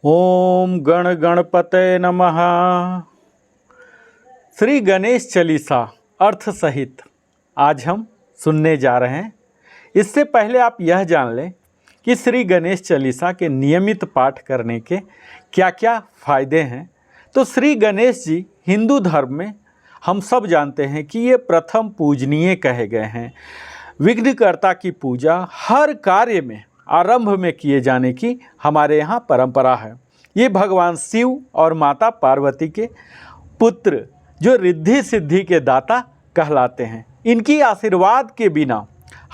ओम गण गणपते नमः। श्री गणेश चालीसा अर्थ सहित आज हम सुनने जा रहे हैं। इससे पहले आप यह जान लें कि श्री गणेश चालीसा के नियमित पाठ करने के क्या क्या फायदे हैं। तो श्री गणेश जी हिंदू धर्म में हम सब जानते हैं कि ये प्रथम पूजनीय कहे गए हैं। विघ्नकर्ता की पूजा हर कार्य में आरंभ में किए जाने की हमारे यहाँ परंपरा है। ये भगवान शिव और माता पार्वती के पुत्र जो रिद्धि सिद्धि के दाता कहलाते हैं। इनकी आशीर्वाद के बिना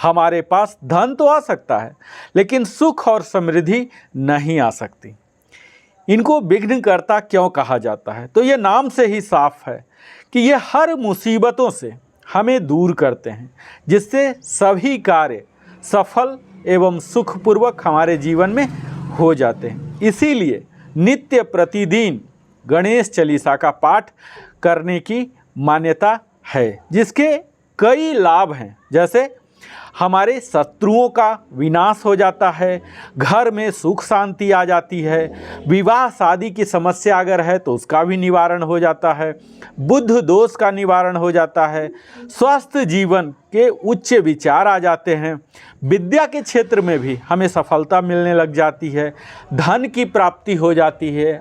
हमारे पास धन तो आ सकता है, लेकिन सुख और समृद्धि नहीं आ सकती। इनको विघ्नकर्ता क्यों कहा जाता है? तो ये नाम से ही साफ है कि ये हर मुसीबतों से हमें दूर करते हैं, जिससे सभी कार्य सफल एवं सुखपूर्वक हमारे जीवन में हो जाते हैं। इसीलिए नित्य प्रतिदिन गणेश चालीसा का पाठ करने की मान्यता है, जिसके कई लाभ हैं। जैसे हमारे शत्रुओं का विनाश हो जाता है, घर में सुख शांति आ जाती है, विवाह शादी की समस्या अगर है तो उसका भी निवारण हो जाता है, बुद्ध दोष का निवारण हो जाता है, स्वस्थ जीवन के उच्च विचार आ जाते हैं, विद्या के क्षेत्र में भी हमें सफलता मिलने लग जाती है, धन की प्राप्ति हो जाती है,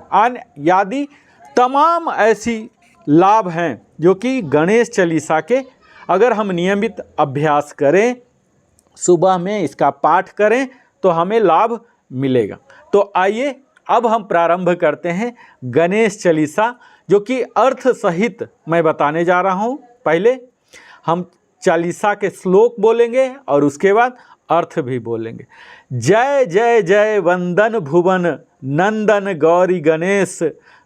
आदि तमाम ऐसी लाभ हैं जो कि गणेश चालीसा के अगर हम नियमित अभ्यास करें, सुबह में इसका पाठ करें तो हमें लाभ मिलेगा। तो आइए अब हम प्रारंभ करते हैं गणेश चालीसा, जो कि अर्थ सहित मैं बताने जा रहा हूँ। पहले हम चालीसा के श्लोक बोलेंगे और उसके बाद अर्थ भी बोलेंगे। जय जय जय वंदन भुवन नंदन गौरी गणेश,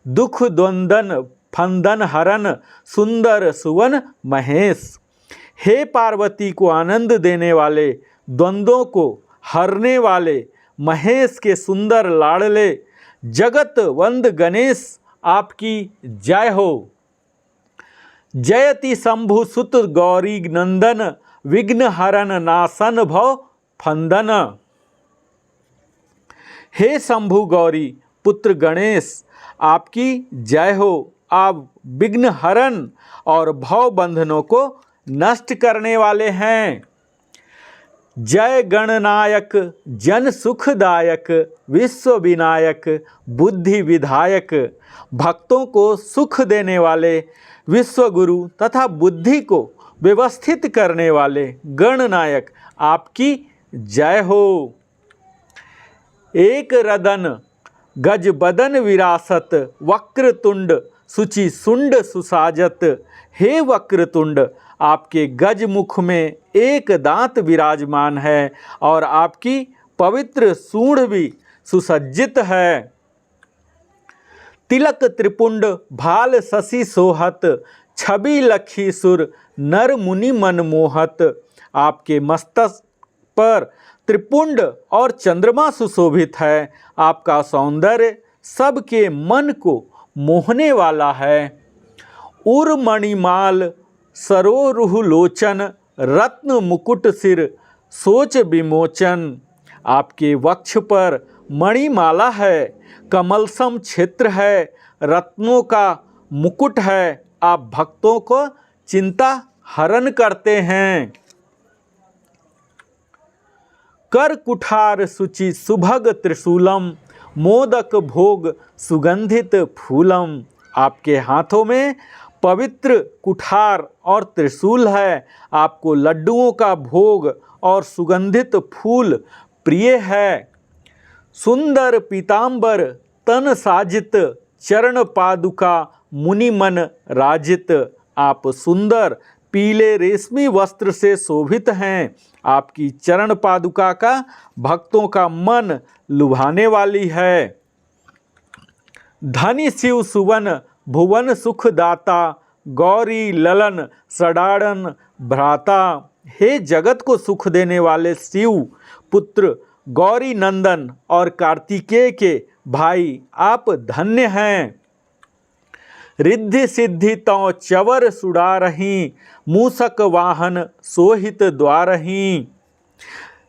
दुख द्वंदन फंदन हरन सुंदर सुवन महेश। हे पार्वती को आनंद देने वाले, द्वंद्वों को हरने वाले, महेश के सुंदर लाडले, जगत वंद गणेश आपकी जय हो। जयति शंभु सुत गौरी नंदन, विघ्न हरन नासन भव फंदन। हे शंभु गौरी पुत्र गणेश आपकी जय हो। आप विघ्न हरन और भव बंधनों को नष्ट करने वाले हैं। जय गणनायक जन सुखदायक, विश्व विनायक बुद्धि विधायक। भक्तों को सुख देने वाले, विश्व गुरु तथा बुद्धि को व्यवस्थित करने वाले गणनायक आपकी जय हो। एक रदन गज बदन विरासत, वक्रतुंड सुचि सुंड सुसाजत। हे वक्रतुंड आपके गज मुख में एक दांत विराजमान है और आपकी पवित्र सूंड भी सुसज्जित है। तिलक त्रिपुंड भाल शशि सोहत, छवि लखी सुर नर मुनि मन मोहत। आपके मस्तक पर त्रिपुंड और चंद्रमा सुशोभित है। आपका सौंदर्य सबके मन को मोहने वाला है। उर्मणिमाल सरोरुह लोचन, रत्न मुकुट सिर सोच विमोचन। आपके वक्ष पर मणिमाला है, कमलसम क्षेत्र है, रत्नों का मुकुट है। आप भक्तों को चिंता हरण करते हैं। कर कुठार सुचि सुभग त्रिशूलम, मोदक भोग सुगंधित फूलम। आपके हाथों में पवित्र कुठार और त्रिशूल है। आपको लड्डुओं का भोग और सुगंधित फूल प्रिय है। सुंदर पीतांबर तन साजित, चरण पादुका मुनि मन राजित। आप सुंदर पीले रेशमी वस्त्र से शोभित हैं। आपकी चरण पादुका का भक्तों का मन लुभाने वाली है। धनी शिव सुवन भुवन सुखदाता, गौरी ललन सडाड़न भ्राता। हे जगत को सुख देने वाले शिव पुत्र गौरी नंदन और कार्तिकेय के भाई, आप धन्य हैं। रिद्धि सिद्धि तौ चवर सुड़ा रही, मूसक वाहन सोहित द्वारही।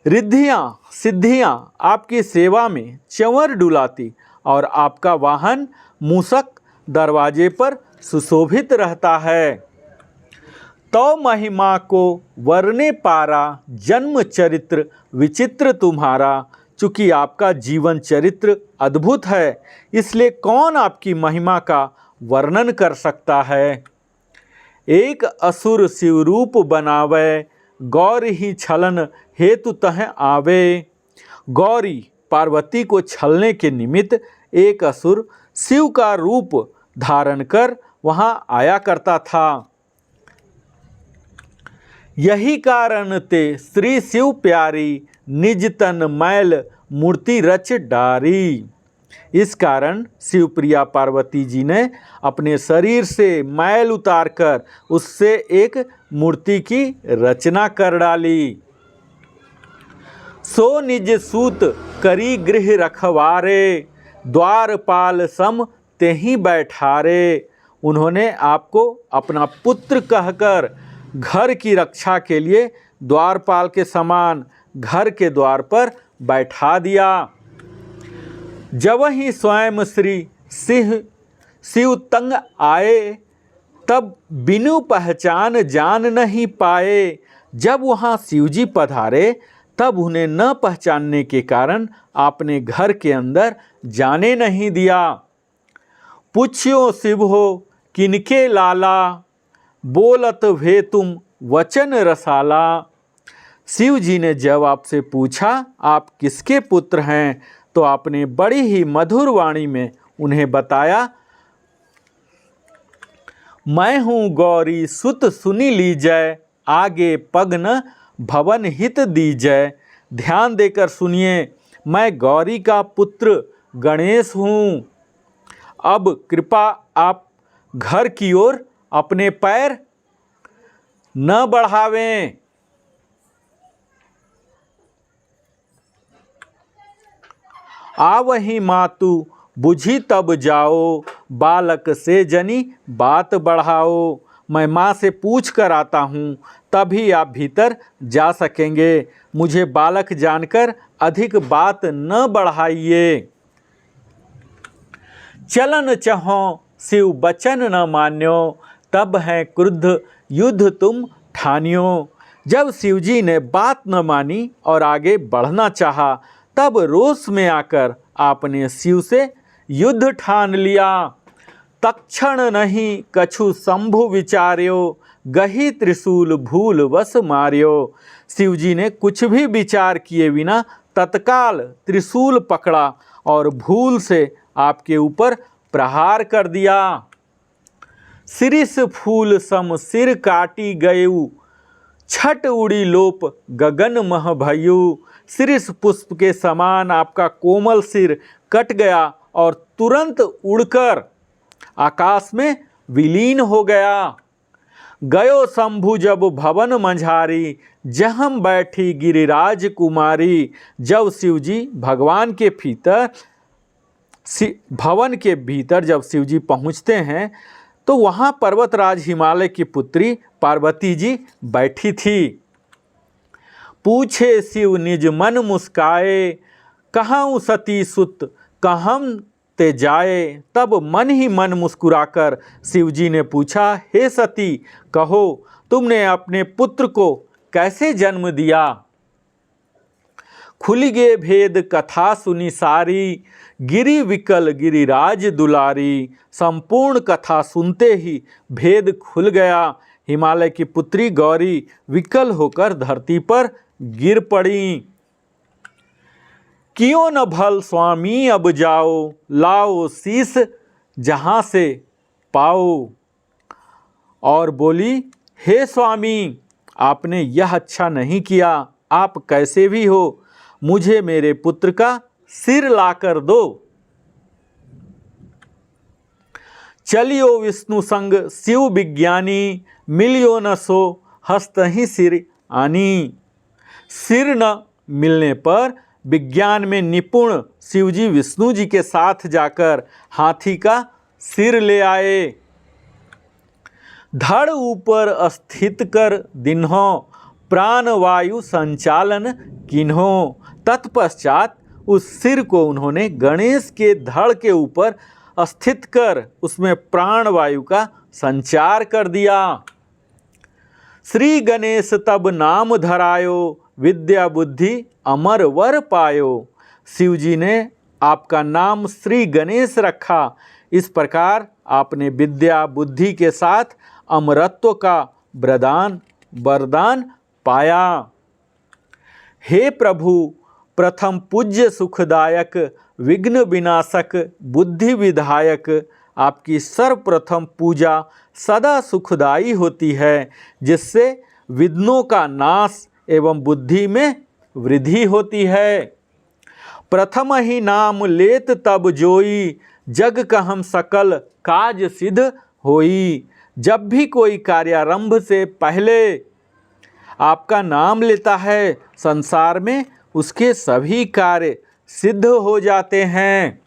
रिद्धियाँ सिद्धियां आपकी सेवा में चंवर डुलाती और आपका वाहन मूषक दरवाजे पर सुशोभित रहता है। तो महिमा को वर्णे पारा, जन्म चरित्र विचित्र तुम्हारा। चूँकि आपका जीवन चरित्र अद्भुत है, इसलिए कौन आपकी महिमा का वर्णन कर सकता है। एक असुर शिवरूप बनावे, गौरी ही छलन हेतु तह आवे। गौरी पार्वती को छलने के निमित्त एक असुर शिव का रूप धारण कर वहाँ आया करता था। यही कारण ते श्री शिव प्यारी, निज तन मैल मूर्ति रच डारी। इस कारण शिवप्रिया पार्वती जी ने अपने शरीर से मैल उतारकर उससे एक मूर्ति की रचना कर डाली। सो निज सूत करी गृह रखवारे, द्वारपाल सम तेहि बैठारे। उन्होंने आपको अपना पुत्र कहकर घर की रक्षा के लिए द्वारपाल के समान घर के द्वार पर बैठा दिया। जब ही स्वयं श्री शिव तंग आए, तब बिनु पहचान जान नहीं पाए। जब वहाँ शिवजी पधारे, तब उन्हें न पहचानने के कारण आपने घर के अंदर जाने नहीं दिया। पूछ्यो शिव हो किनके लाला, बोलत भे तुम वचन रसाला। शिव जी ने जब आपसे पूछा आप किसके पुत्र हैं, तो आपने बड़ी ही मधुर वाणी में उन्हें बताया, मैं हूँ गौरी सुत सुनी लीजय, आगे पग न भवन हित दीजय। ध्यान देकर सुनिए, मैं गौरी का पुत्र गणेश हूँ। अब कृपा आप घर की ओर अपने पैर न बढ़ावें। आवही मातु बुझी तब जाओ, बालक से जनी बात बढ़ाओ। मैं माँ से पूछ कर आता हूँ, तभी आप भीतर जा सकेंगे। मुझे बालक जानकर अधिक बात न बढ़ाइए। चलन चहो शिव बचन न मान्यो, तब है क्रुद्ध युद्ध तुम ठानियो। जब शिवजी ने बात न मानी और आगे बढ़ना चाहा, तब रोष में आकर आपने शिव से युद्ध ठान लिया। तक्षण नहीं कछु शंभु विचार्यो, गही त्रिशूल भूल वस मार्यो। शिवजी ने कुछ भी विचार किए बिना तत्काल त्रिशूल पकड़ा और भूल से आपके ऊपर प्रहार कर दिया। सिरिस फूल सम सिर काटी गयु, छट उड़ी लोप गगन मह भयु। सिरिस पुष्प के समान आपका कोमल सिर कट गया और तुरंत उड़कर आकाश में विलीन हो गया। गयो शंभु जब भवन मंझारी, जहम बैठी गिरिराज कुमारी। जब शिवजी भगवान के भवन के भीतर जब शिवजी पहुँचते हैं, तो वहाँ पर्वतराज हिमालय की पुत्री पार्वती जी बैठी थी। पूछे शिव निज मन मुस्काए, कहाँ सती सुत कहम ते जाए। तब मन ही मन मुस्कुराकर शिवजी ने पूछा, हे सती, कहो तुमने अपने पुत्र को कैसे जन्म दिया। खुल गे भेद कथा सुनी सारी, गिरि विकल गिरिराज दुलारी। संपूर्ण कथा सुनते ही भेद खुल गया। हिमालय की पुत्री गौरी विकल होकर धरती पर गिर पड़ी। क्यों न भल स्वामी अब जाओ, लाओ शीस जहाँ से पाओ। और बोली, हे स्वामी, आपने यह अच्छा नहीं किया। आप कैसे भी हो, मुझे मेरे पुत्र का सिर लाकर दो। चलियो विष्णु संग शिव विज्ञानी, मिलियो न सो हस्त ही सिर आनी। सिर न मिलने पर विज्ञान में निपुण शिवजी विष्णु जी के साथ जाकर हाथी का सिर ले आए। धड़ ऊपर स्थित कर दिन्हो, प्राण वायु संचालन किन्हो। तत्पश्चात उस सिर को उन्होंने गणेश के धड़ के ऊपर स्थित कर उसमें प्राणवायु का संचार कर दिया। श्री गणेश तब नाम धरायो, विद्या बुद्धि अमर वर पायो। शिव जी ने आपका नाम श्री गणेश रखा। इस प्रकार आपने विद्या बुद्धि के साथ अमरत्व का वरदान पाया। हे प्रभु, प्रथम पूज्य सुखदायक विघ्न विनाशक बुद्धि विधायक, आपकी सर्वप्रथम पूजा सदा सुखदायी होती है, जिससे विघ्नों का नाश एवं बुद्धि में वृद्धि होती है। प्रथम ही नाम लेत तब जोई, जग कहम सकल काज सिद्ध होई। जब भी कोई कार्यारंभ से पहले आपका नाम लेता है, संसार में उसके सभी कार्य सिद्ध हो जाते हैं।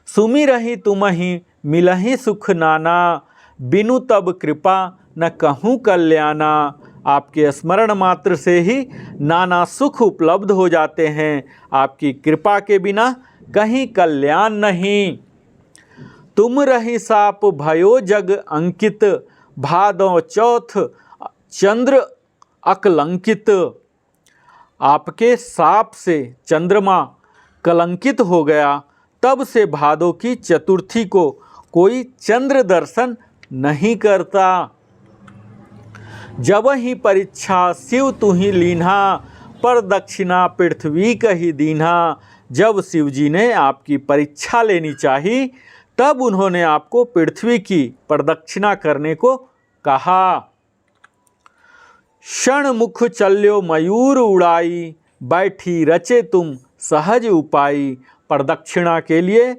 सुमिरहि तुमहि मिलहि सुख नाना, बिनु तब कृपा न कहूँ कल्याणा। आपके स्मरण मात्र से ही नाना सुख उपलब्ध हो जाते हैं। आपकी कृपा के बिना कहीं कल्याण नहीं। तुम रही साप भयो जग अंकित, भादों चौथ चंद्र अकलंकित। आपके साप से चंद्रमा कलंकित हो गया, तब से भादों की चतुर्थी को कोई चंद्र दर्शन नहीं करता। जब ही परीक्षा शिव तुहि लीन्हा, पर दक्षिणा पृथ्वी कही दीन्हा। जब शिव जी ने आपकी परीक्षा लेनी चाही, तब उन्होंने आपको पृथ्वी की प्रदक्षिणा करने को कहा। क्षण मुख चल्यो मयूर उड़ाई, बैठी रचे तुम सहज उपाई। प्रदक्षिणा के लिए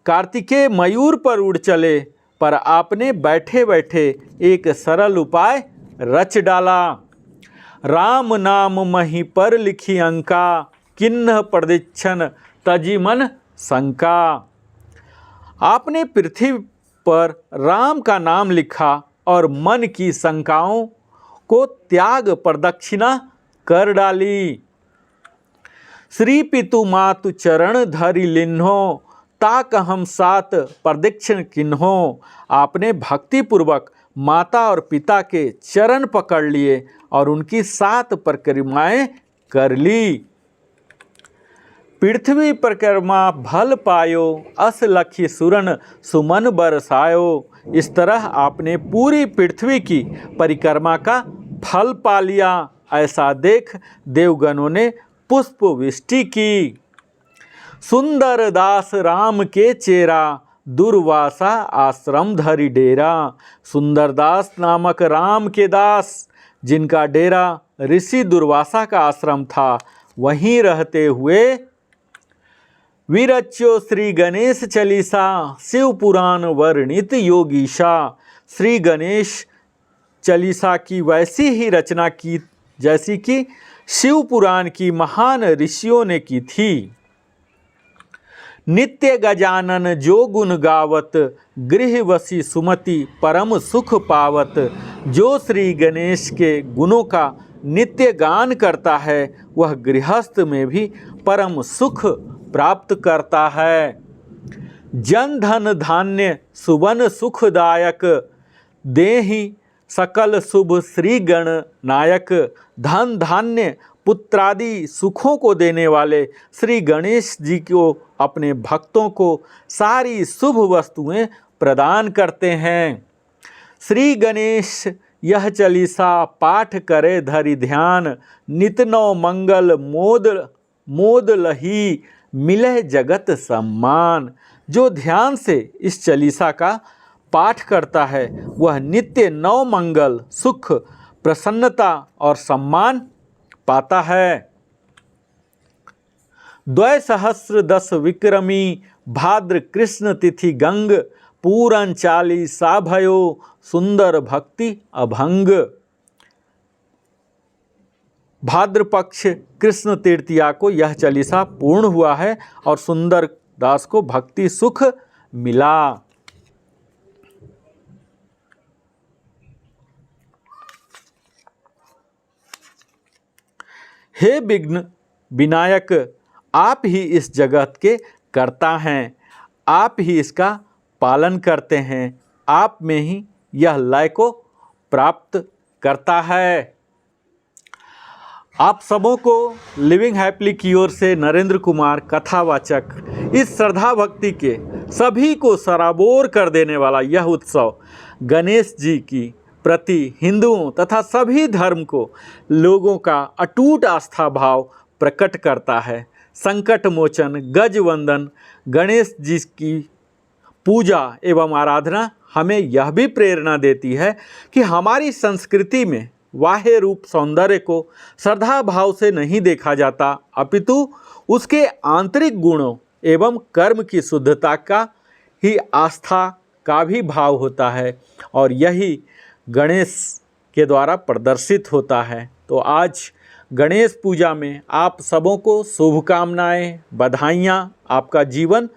कार्तिकेय मयूर पर उड़ चले, पर आपने बैठे बैठे एक सरल उपाय रच डाला। राम नाम मही पर लिखी अंका, किन्ह प्रदीक्षण तजी मन शंका। आपने पृथ्वी पर राम का नाम लिखा और मन की शंकाओं को त्याग प्रदक्षिणा कर डाली। श्री पितु मातु चरण धरि लिन्हो, ताक हम सात प्रदक्षिण किन्हो। आपने भक्तिपूर्वक माता और पिता के चरण पकड़ लिए और उनकी 7 परिक्रमाएं कर ली। पृथ्वी परिक्रमा भल पायो, अस लखी सुरन सुमन बरसायो। इस तरह आपने पूरी पृथ्वी की परिक्रमा का फल पा लिया। ऐसा देख देवगणों ने पुष्प वृष्टि की। सुंदर दास राम के चेरा, दुर्वासा आश्रम धरि डेरा। सुंदरदास नामक राम के दास, जिनका डेरा ऋषि दुर्वासा का आश्रम था, वहीं रहते हुए विरच्यो श्री गणेश चालीसा, शिव पुराण वर्णित योगीशा। श्री गणेश चालीसा की वैसी ही रचना की जैसी कि शिव पुराण की महान ऋषियों ने की थी। नित्य गजानन जो गुण गावत, गृहवसी सुमति परम सुख पावत। जो श्री गणेश के गुणों का नित्य गान करता है, वह गृहस्थ में भी परम सुख प्राप्त करता है। जन धन धान्य सुवन सुखदायक, देहि सकल शुभ श्री गण नायक। धन धान्य पुत्रादि सुखों को देने वाले श्री गणेश जी को अपने भक्तों को सारी शुभ वस्तुएं प्रदान करते हैं। श्री गणेश यह चालीसा पाठ करे धरि ध्यान, नित नौ मंगल मोद लही, मिले जगत सम्मान। जो ध्यान से इस चालीसा का पाठ करता है, वह नित्य 9 मंगल सुख प्रसन्नता और सम्मान पाता है। 2 विक्रमी भाद्र कृष्ण तिथि गंग, पूरन 40 भयो सुंदर भक्ति अभंग। भाद्र पक्ष कृष्ण तृतीया को यह चालीसा पूर्ण हुआ है और सुंदर दास को भक्ति सुख मिला। हे विघ्न विनायक आप ही इस जगत के कर्ता हैं, आप ही इसका पालन करते हैं, आप में ही यह लय को प्राप्त करता है। आप सबों को लिविंग हैप्पीली की ओर से नरेंद्र कुमार कथावाचक इस श्रद्धा भक्ति के सभी को सराबोर कर देने वाला यह उत्सव गणेश जी की प्रति हिंदुओं तथा सभी धर्म को लोगों का अटूट आस्था भाव प्रकट करता है। संकट मोचन गज वंदन गणेश जी की पूजा एवं आराधना हमें यह भी प्रेरणा देती है कि हमारी संस्कृति में बाह्य रूप सौंदर्य को श्रद्धा भाव से नहीं देखा जाता, अपितु उसके आंतरिक गुणों एवं कर्म की शुद्धता का ही आस्था का भी भाव होता है और यही गणेश के द्वारा प्रदर्शित होता है। तो आज गणेश पूजा में आप सबों को शुभकामनाएं, बधाइयाँ, आपका जीवन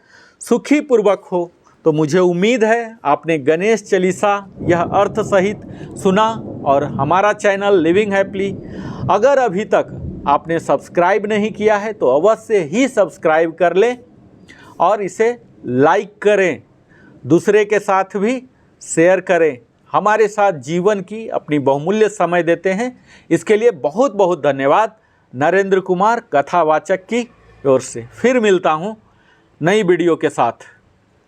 सुखी पूर्वक हो। तो मुझे उम्मीद है आपने गणेश चालीसा यह अर्थ सहित सुना और हमारा चैनल लिविंग हैप्पीली अगर अभी तक आपने सब्सक्राइब नहीं किया है तो अवश्य ही सब्सक्राइब कर लें और इसे लाइक करें, दूसरे के साथ भी शेयर करें। हमारे साथ जीवन की अपनी बहुमूल्य समय देते हैं, इसके लिए बहुत बहुत धन्यवाद। नरेंद्र कुमार कथावाचक की ओर से फिर मिलता हूँ नई वीडियो के साथ।